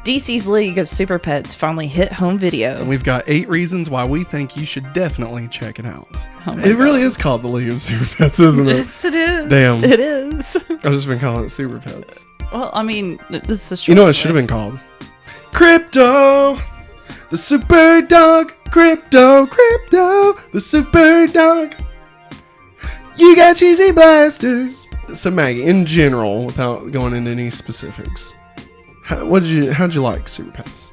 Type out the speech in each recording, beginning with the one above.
DC's League of Super Pets finally hit home video. And we've got 8 reasons why we think you should definitely check it out. Oh It really is called the League of Super Pets, isn't it? Yes, it is. Damn. It is. I've just been calling it Super Pets. Well, I mean, this is You know what it should have been called? Krypto the Super Dog. Krypto the Super Dog. You got cheesy blasters. So Maggie, in general, without going into any specifics, how'd you like Super Pets?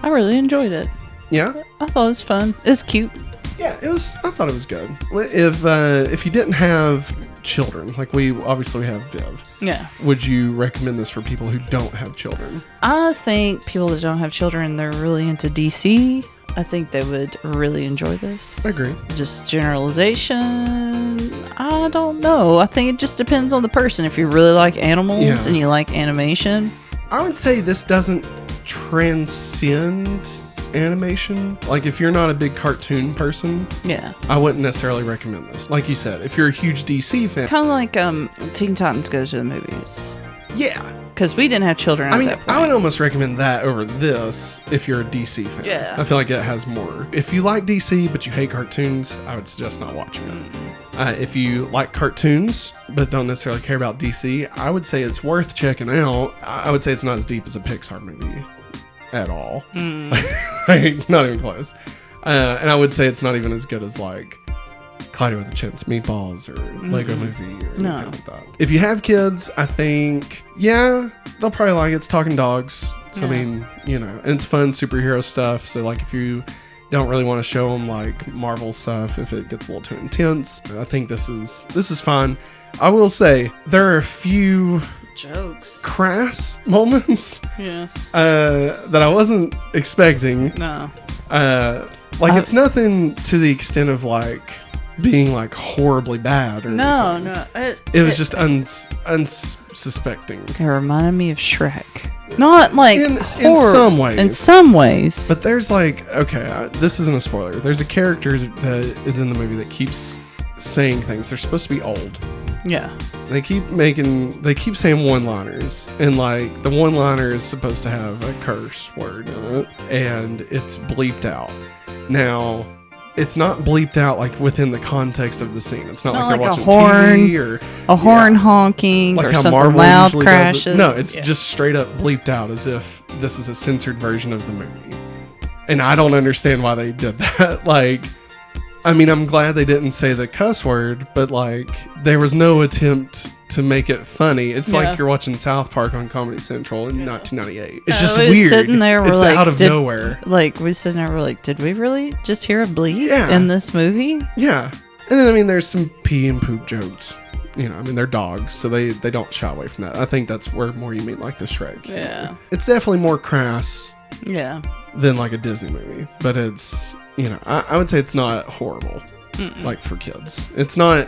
I really enjoyed it. Yeah? I thought it was fun. It was cute. Yeah, I thought it was good. If you didn't have children, like we have Viv. Yeah. Would you recommend this for people who don't have children? I think people that don't have children, they're really into DC. I think they would really enjoy this. I agree. Just generalization, I don't know. I think it just depends on the person. If you really like animals and you like animation. I would say this doesn't transcend animation. Like, if you're not a big cartoon person, I wouldn't necessarily recommend this. Like you said, if you're a huge DC fan, kind of like Teen Titans Goes to the Movies. Yeah, because we didn't have children. At that point. I would almost recommend that over this if you're a DC fan. Yeah, I feel like it has more. If you like DC but you hate cartoons, I would suggest not watching it. If you like cartoons but don't necessarily care about DC, I would say it's worth checking out. I would say it's not as deep as a Pixar movie at all. Like, not even close. And I would say it's not even as good as like Clyde with the Chance Meatballs or Lego Movie or anything like that. If you have kids, I think, they'll probably like it. It's talking dogs. So, I mean, and it's fun superhero stuff. So, like, if you don't really want to show them like Marvel stuff, if it gets a little too intense, I think this is fine. I will say there are a few jokes, crass moments, that I wasn't expecting. No, it's nothing to the extent of like being like horribly bad or anything. It was just unsuspecting. It reminded me of Shrek. Not like in some ways. In some ways. But there's like, this isn't a spoiler. There's a character that is in the movie that keeps saying things. They're supposed to be old. Yeah. They keep saying one-liners, and like the one-liner is supposed to have a curse word in it, and it's bleeped out. Now, it's not bleeped out like within the context of the scene. It's not like they're watching TV or a horn honking like or something Marvel loud crashes. No, it's just straight up bleeped out as if this is a censored version of the movie. And I don't understand why they did that. Like, I mean, I'm glad they didn't say the cuss word, but like there was no attempt to make it funny. It's like you're watching South Park on Comedy Central in 1998. It's just weird. Sitting there, it's like, out of nowhere. Like, we're sitting there, we're like, did we really just hear a bleep in this movie? Yeah. And then, I mean, there's some pee and poop jokes. They're dogs, so they don't shy away from that. I think that's where more you mean like the Shrek. Yeah. It's definitely more crass than like a Disney movie. But it's, I would say it's not horrible, like for kids. It's not...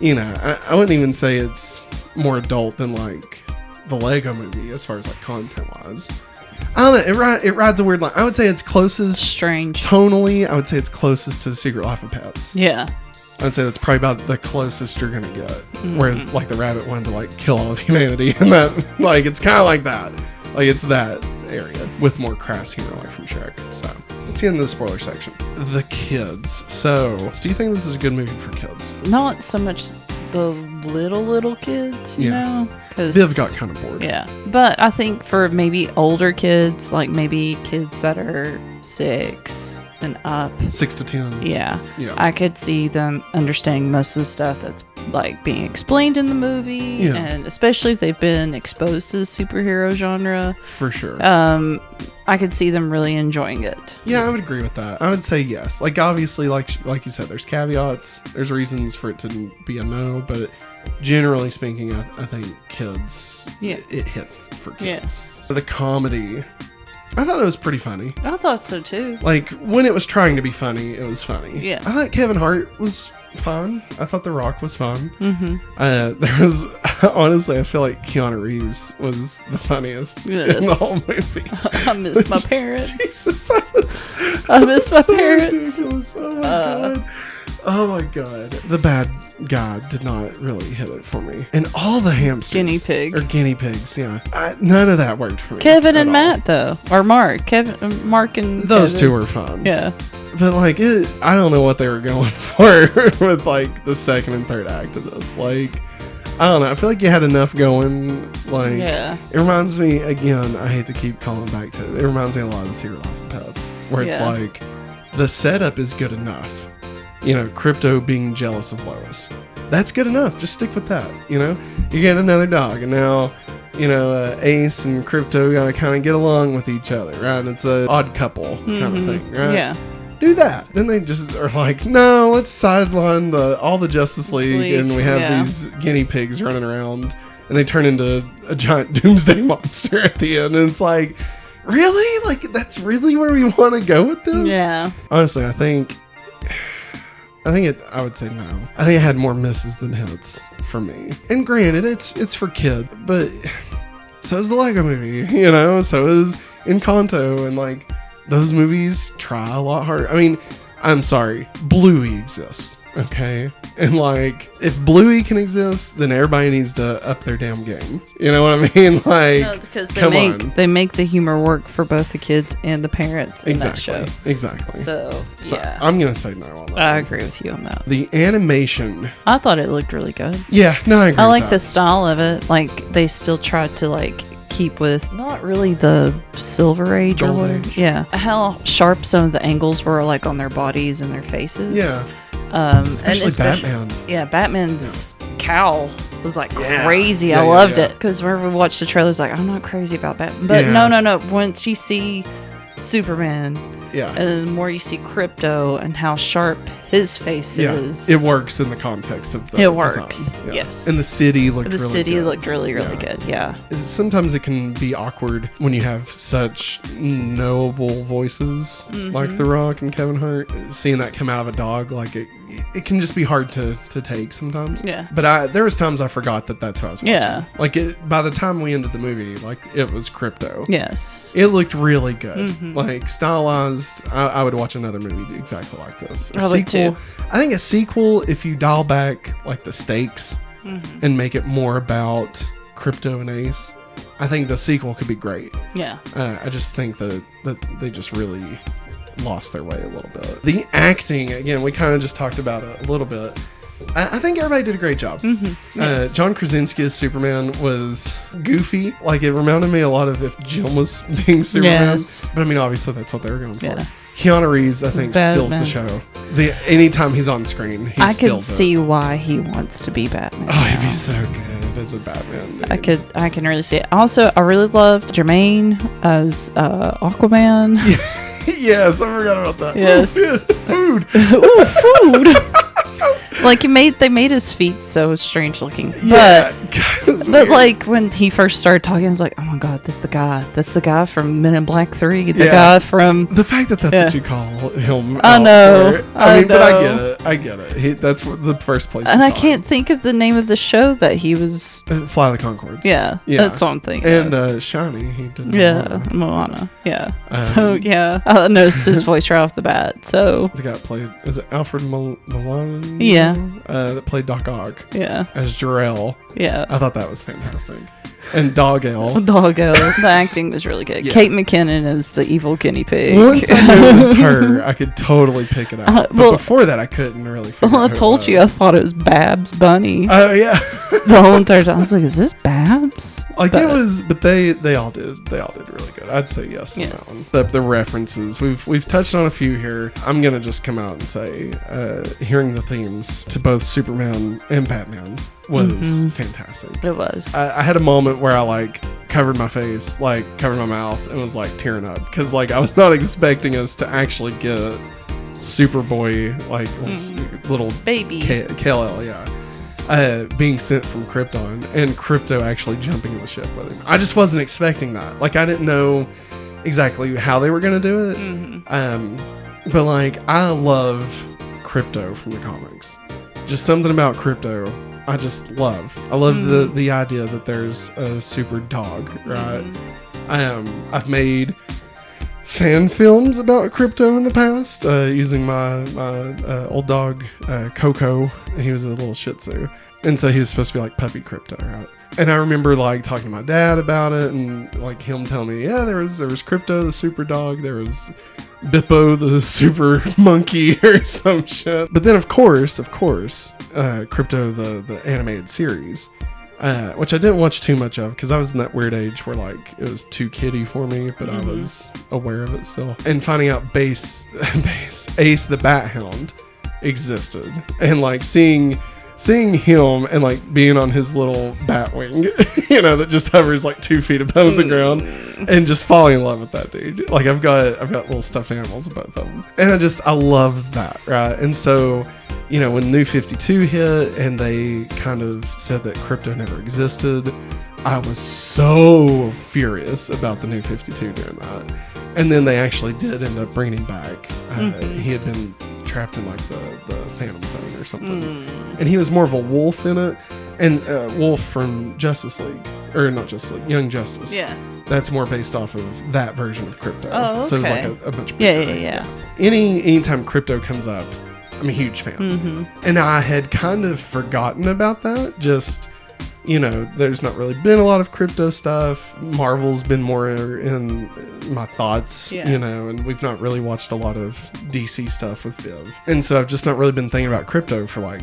I wouldn't even say it's more adult than like the Lego Movie as far as like content wise. I don't know. It rides a weird line. I would say it's closest. Strange. Tonally, I would say it's closest to The Secret Life of Pets. Yeah. I'd say that's probably about the closest you're gonna get. Whereas like the rabbit wanted to like kill all of humanity, and that like it's kind of like that. Like it's that area with more crass humor like from Shrek. So let's get into the spoiler section. The kids. So do you think this is a good movie for kids? Not so much the little kids, you know? Because Viv got kind of bored. Yeah. But I think for maybe older kids, like maybe kids that are 6 and up. 6 to 10. Yeah. I could see them understanding most of the stuff that's like being explained in the movie, and especially if they've been exposed to the superhero genre. For sure. I could see them really enjoying it. Yeah, I would agree with that. I would say yes. Like obviously, like you said, there's caveats. There's reasons for it to be a no, but generally speaking, I think kids. Yeah. It hits for kids. Yes. So the comedy. I thought it was pretty funny. I thought so too. Like when it was trying to be funny, it was funny. Yeah. I thought Kevin Hart was fun. I thought The Rock was fun. Mm-hmm. There was honestly, I feel like Keanu Reeves was the funniest in the whole movie. I miss my parents. Jesus, I miss my parents. Ridiculous. Oh my god. Oh my god. The bad guy did not really hit it for me. And all the hamsters. Guinea pigs, yeah. None of that worked for me. Kevin and Matt, though. Or Mark. Mark and those Kevin. two were fun. Yeah. But, like, I don't know what they were going for with, like, the second and third act of this. Like, I don't know. I feel like you had enough going. Like, it reminds me, again, I hate to keep calling back to it. It reminds me a lot of the Secret Life of Pets, where it's like, the setup is good enough. You know, Krypto being jealous of Lois. That's good enough. Just stick with that, you know? You get another dog, and now, you know, Ace and Krypto gotta kind of get along with each other, right? It's an odd couple kind of thing, right? Yeah. Do that. Then they just are like, no, let's sideline all the Justice League. And we have these guinea pigs running around, and they turn into a giant doomsday monster at the end. And it's like, really? Like, that's really where we want to go with this? Yeah. Honestly, I would say no. I think it had more misses than hits for me. And granted, it's for kids, but so is the Lego Movie, you know? So is Encanto, and like, those movies try a lot harder. I mean, I'm sorry, Bluey exists, okay? And like, if Bluey can exist, then everybody needs to up their damn game. You know what I mean? Like, no, because they make the humor work for both the kids and the parents in that show. Exactly. So yeah. I'm gonna say no on that. I agree with you on that. The animation, I thought it looked really good. Yeah, no, I agree. I like the style of it. Like, they still tried to like keep with not really the Silver Age or whatever. Yeah, how sharp some of the angles were, like on their bodies and their faces. Yeah. Especially Batman. Yeah, Batman's cowl was like crazy. I loved it, because whenever we watched the trailers, like, I'm not crazy about Batman, but no. Once you see Superman, and then the more you see Krypto and how sharp his face is, it works in the context of the It works. design. Yeah. Yes. And the city looked really good. Yeah. Sometimes it can be awkward when you have such knowable voices like The Rock and Kevin Hart. Seeing that come out of a dog, like, it can just be hard to take sometimes. Yeah. But there was times I forgot that's who I was watching. Yeah. Like, by the time we ended the movie, like, it was Krypto. Yes. It looked really good. Like, stylized, I would watch another movie exactly like this. A sequel. I think a sequel, if you dial back like the stakes and make it more about Krypto and Ace, I think the sequel could be great. Yeah. I just think that they just really lost their way a little bit. The acting, again, we kind of just talked about it a little bit. I think everybody did a great job. Yes. John Krasinski as Superman was goofy. Like, it reminded me a lot of if Jim was being Superman. Yes. But I mean, obviously that's what they were going for. Yeah. Keanu Reeves, I think, steals the show. Anytime he's on screen, he I steals can see why he wants to be Batman. Oh, he'd be so good as a Batman. Dude. I can really see it. Also, I really loved Jermaine as Aquaman. Yes, I forgot about that. Yes. Food. Ooh, food. Like, they made his feet so strange looking. Yeah, but like, when he first started talking, I was like, oh my god, that's the guy. That's the guy from Men in Black 3. The guy from... The fact that's what you call him. I know. I mean, but I get it. That's the first place. And I can't think of the name of the show that he was... Fly the Conchords. Yeah, that's what I'm thinking. And Shiny, he did. Moana. Yeah. So, yeah. I noticed his voice right off the bat, so... The guy that played... Is it Alfred Milano? Yeah. That played Doc Ock. Yeah. As Jarrell. Yeah. I thought that was fantastic. And Doggo. The acting was really good. Kate McKinnon is the evil guinea pig. Once I knew it was her, I could totally pick it out. But before that, I couldn't really figure out I told you, I thought it was Babs Bunny. Oh, yeah. The whole entire time, I was like, is this Babs? Like, it was, but they all did really good. I'd say yes on that one. The references, we've touched on a few here. I'm going to just come out and say, hearing the themes to both Superman and Batman was fantastic. It was. I had a moment where I like covered my face, like covered my mouth, and was like tearing up because like I was not expecting us to actually get Superboy, like little baby Kal-El, being sent from Krypton, and Krypto actually jumping in the ship with him. I just wasn't expecting that. Like, I didn't know exactly how they were gonna do it. But like, I love Krypto from the comics. Just something about Krypto I just love. I love the idea that there's a super dog, right? I've made fan films about Krypto in the past, using my old dog, Coco. He was a little Shih Tzu. And so he was supposed to be like puppy Krypto, right? And I remember like talking to my dad about it, and like him telling me, yeah, there was Krypto the Super Dog, there was Bippo the Super Monkey or some shit. But then of course, Krypto the animated series, which I didn't watch too much of because I was in that weird age where like it was too kiddie for me, but I was aware of it still. And finding out Ace the Bat Hound existed, and like seeing him and like being on his little bat wing, that just hovers like 2 feet above the ground, and just falling in love with that dude. Like I've got little stuffed animals of both of them, and I love that, right? And so, when New 52 hit and they kind of said that Krypto never existed, I was so furious about the New 52 doing that. And then they actually did end up bringing him back. He had been trapped in like the Phantom Zone or something, and he was more of a wolf in it, and Wolf from Justice League, or not Justice League, Young Justice. Yeah, that's more based off of that version of Krypto. Oh, okay. So it's like a much bigger. Yeah. Anytime Krypto comes up, I'm a huge fan, and I had kind of forgotten about that. Just there's not really been a lot of Krypto stuff. Marvel's been more in my thoughts, and we've not really watched a lot of DC stuff with Viv. And so I've just not really been thinking about Krypto for like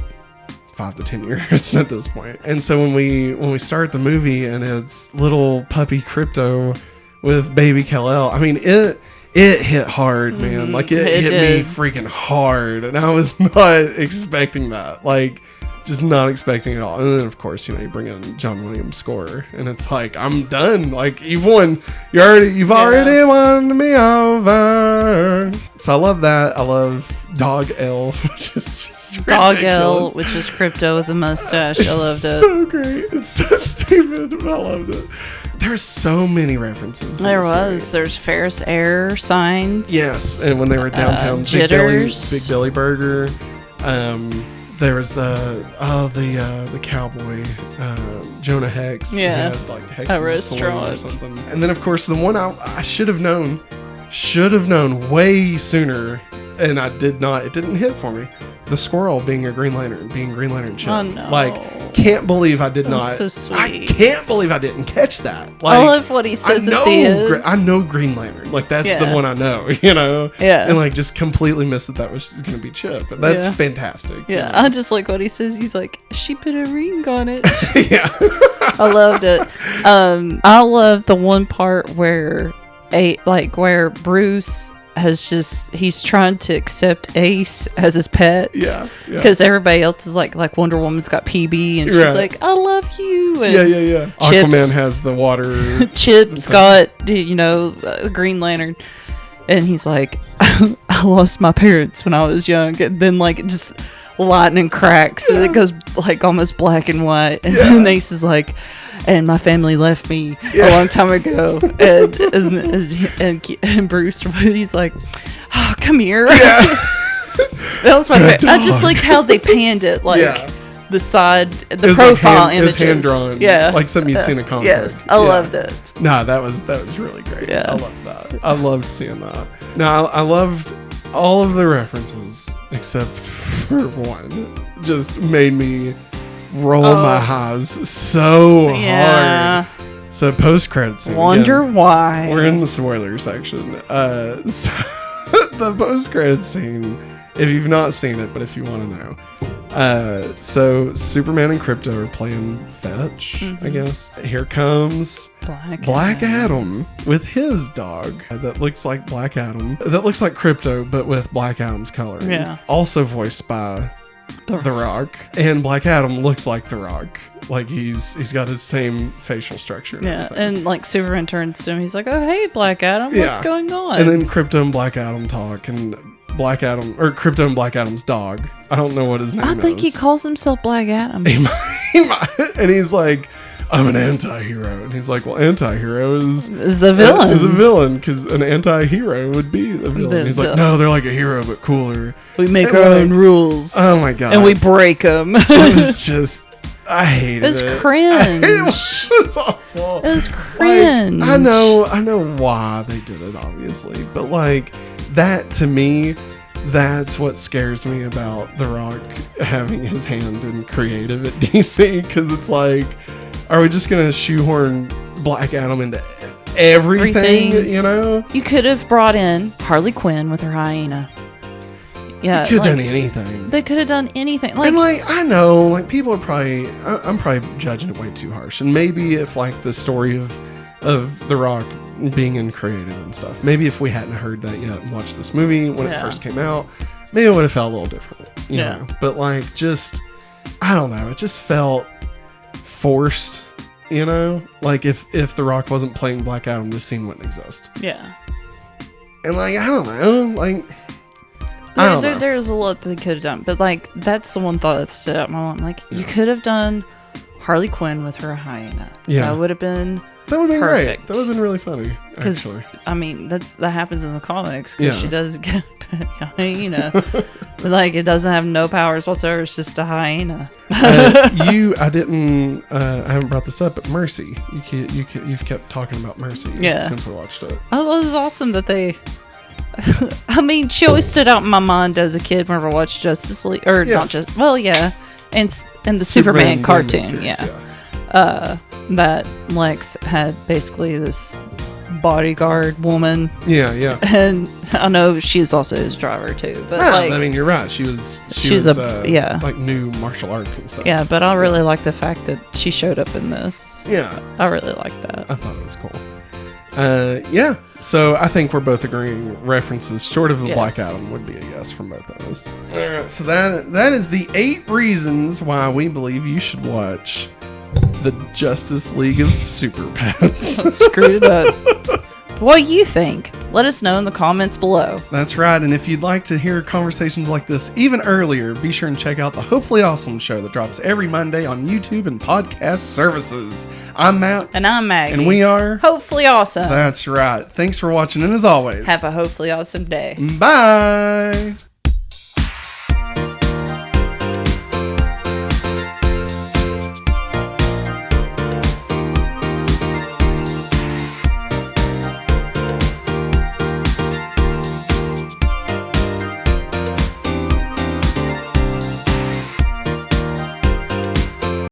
5 to 10 years at this point. And so when we start the movie and it's little puppy Krypto with baby Kal-El, I mean, it hit hard, man. Like it hit me freaking hard, and I was not expecting that. Like, just not expecting it all. And then of course, you bring in John Williams' score, and it's like, I'm done. Like, you've won. You've already won me over. So I love that. I love Dog L, which is just Dog L, which is Krypto with a mustache. I loved it. So great. It's so stupid, but I loved it. There's so many references. There's Ferris Air signs. Yes, and when they were downtown, Big Billy Burger. There was the cowboy, Jonah Hex. Yeah, had, like, Hex's a restaurant or something. And then of course the one I should have known way sooner, and I did not. It didn't hit for me. The squirrel being Green Lantern Chip. Oh no! Like, can't believe I did not. So sweet. I can't believe I didn't catch that. Like, I love what he says at the end. I know Green Lantern. Like, that's the one I know. Yeah. And like, just completely missed that was going to be Chip. But that's fantastic. Yeah. I just like what he says. He's like, she put a ring on it. Yeah. I loved it. I love the one part where Bruce he's trying to accept Ace as his pet. Yeah. Because everybody else is like Wonder Woman's got PB, and she's like, I love you. And yeah. Aquaman has the water. Chip's got, Green Lantern. And he's like, I lost my parents when I was young. And then like just lightning cracks, and it goes like almost black and white. And then Ace is like, and my family left me a long time ago. And Bruce, he's like, oh, come here. Yeah. That was my favorite. I just like how they panned it, like the side, the profile images. It was hand-drawn, like something you'd seen in a comic. Yes, I loved it. No, that was really great. Yeah. I loved that. I loved seeing that. No, I loved all of the references except for one. Just made me roll my eyes so hard. So post-credit scene. Wonder why. We're in the spoiler section. So the post-credit scene, if you've not seen it, but if you want to know. So Superman and Krypto are playing fetch, I guess. Here comes Black Adam with his dog that looks like Black Adam. That looks like Krypto, but with Black Adam's coloring. Yeah. Also voiced by The Rock. And Black Adam looks like The Rock. Like he's got his same facial structure. And like Superman turns to him, he's like, oh, hey, Black Adam, what's going on? And then Krypto and Black Adam talk, and Black Adam, or Krypto and Black Adam's dog, I don't know what his name is. I think he calls himself Black Adam. He might. And he's like, I'm an anti-hero. And he's like, well, anti-hero is the villain. Is a villain, because an anti-hero would be the villain. He's like, no, they're like a hero, but cooler. We make our own rules. Oh my God. And we break them. It was just, I hated it. It was cringe. It was awful. It was cringe. Like, I know why they did it, obviously, but like that to me, that's what scares me about The Rock having his hand in creative at DC, because it's like, are we just gonna shoehorn Black Adam into everything? You know, you could have brought in Harley Quinn with her hyena. Yeah, you could have done anything. They could have done anything. And I know, like, people are probably, I'm probably judging it way too harsh. And maybe if like the story of The Rock being in creative and stuff, maybe if we hadn't heard that yet and watched this movie when it first came out, maybe it would have felt a little different. You know? But like, just, I don't know, it just felt forced. You know, like if The Rock wasn't playing Black Adam, this scene wouldn't exist. Yeah. And like, I don't know, like. There's a lot they could have done, but like that's the one thought that stood out in my mind. Like you could have done Harley Quinn with her hyena. Yeah, that would have been great. That would have been really funny. Because I mean, that happens in the comics. Because she does get a hyena, but like it doesn't have no powers whatsoever. It's just a hyena. I haven't brought this up, but Mercy. You've kept talking about Mercy. Since we watched it. Oh, it was awesome that they. I mean, she always stood out in my mind as a kid whenever I watched Justice League, or not just. Well, yeah, and the Superman cartoon, series, that Lex had basically this bodyguard woman. Yeah. And I know she was also his driver too, but like, I mean, you're right. She was like new martial arts and stuff. Yeah, but I really like the fact that she showed up in this. Yeah, I really like that. I thought it was cool. Yeah. So I think we're both agreeing references short of a Black Adam would be a yes from both of us. All right. So that is the 8 reasons why we believe you should watch the Justice League of Super Pets. Screwed it up. What do you think? Let us know in the comments below. That's right. And if you'd like to hear conversations like this even earlier, be sure and check out the Hopefully Awesome show that drops every Monday on YouTube and podcast services. I'm Matt. And I'm Maggie. And we are Hopefully Awesome. That's right. Thanks for watching. And as always, have a hopefully awesome day. Bye.